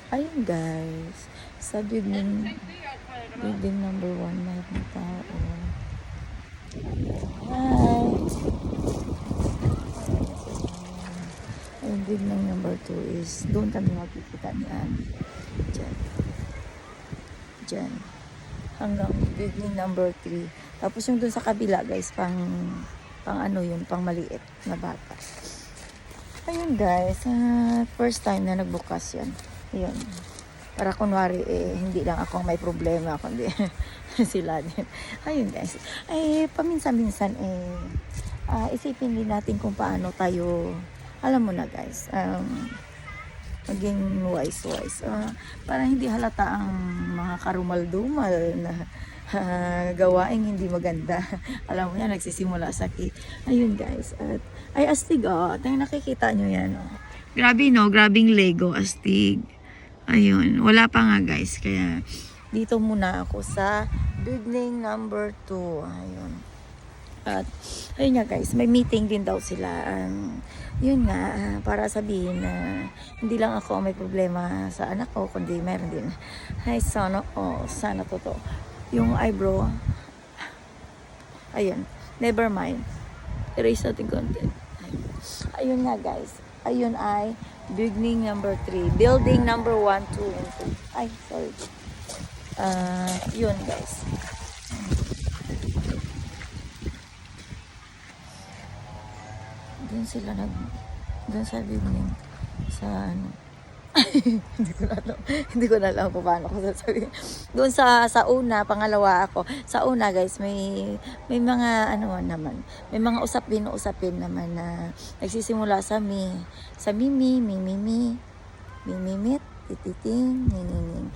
Ayun guys, sa building number 1 mayroong tao. Hi! Ayun, building number 2 is doon kami makikita niyan. Diyan. Diyan. Hanggang building number 3. Tapos yung doon sa kabila guys, pang ano yun, pang maliit na bata. Ayun guys, first time na nagbukas yan. Ayun. Para kunwari, hindi lang ako may problema, kundi sila din. Ayun guys. Paminsan-minsan, isipin din natin kung paano tayo, alam mo na guys, maging wise. Para hindi halata ang mga karumal-dumal na gawaing hindi maganda. Alam mo yan, nagsisimula sakit. Ayun guys. At, astig tayo nakikita nyo yan. Grabe no, grabing Lego, astig. Ayun, wala pa nga guys. Kaya dito muna ako sa building number 2. Ayun. At ayun nga guys, may meeting din daw sila. Yun nga, para sabihin na hindi lang ako may problema sa anak ko, kundi meron din. Sana totoo. Yung eyebrow, ayun, never mind. Erase natin content. Ayun nga guys, ayun ay building number 3. Building number 1, 2, and 3. Ay, sorry. Yun guys. Doon sila doon sa building sa ano. hindi ko na alam kung paano ko sasabihin. Doon sa una, pangalawa ako. Sa una guys, may mga ano naman. May mga usapin naman na nagsisimula sa mimimit, tititing, nining.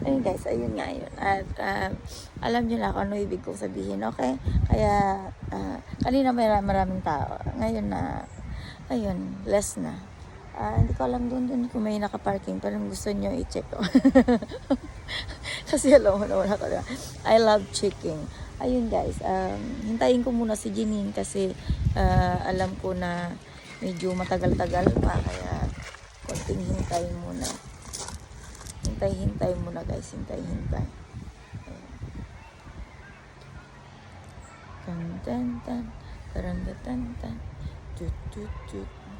Ayun guys, ayun nga yun. At alam nyo na kung ano ibig kong sabihin, okay? Kaya kanina maraming tao. Ngayon na, ayun, less na. Hindi ko alam doon kung may nakaparking. Parang gusto nyo i-check ko. Kasi alam mo naman ako na. I love checking. Ayun guys. Hintayin ko muna si Janine kasi alam ko na medyo matagal-tagal pa. Kaya konting hintay muna. Hintay muna guys. Hintay. Tan.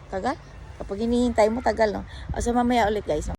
Tagal? Kapag hinihintay mo, tagal, no? So, mamaya ulit, guys.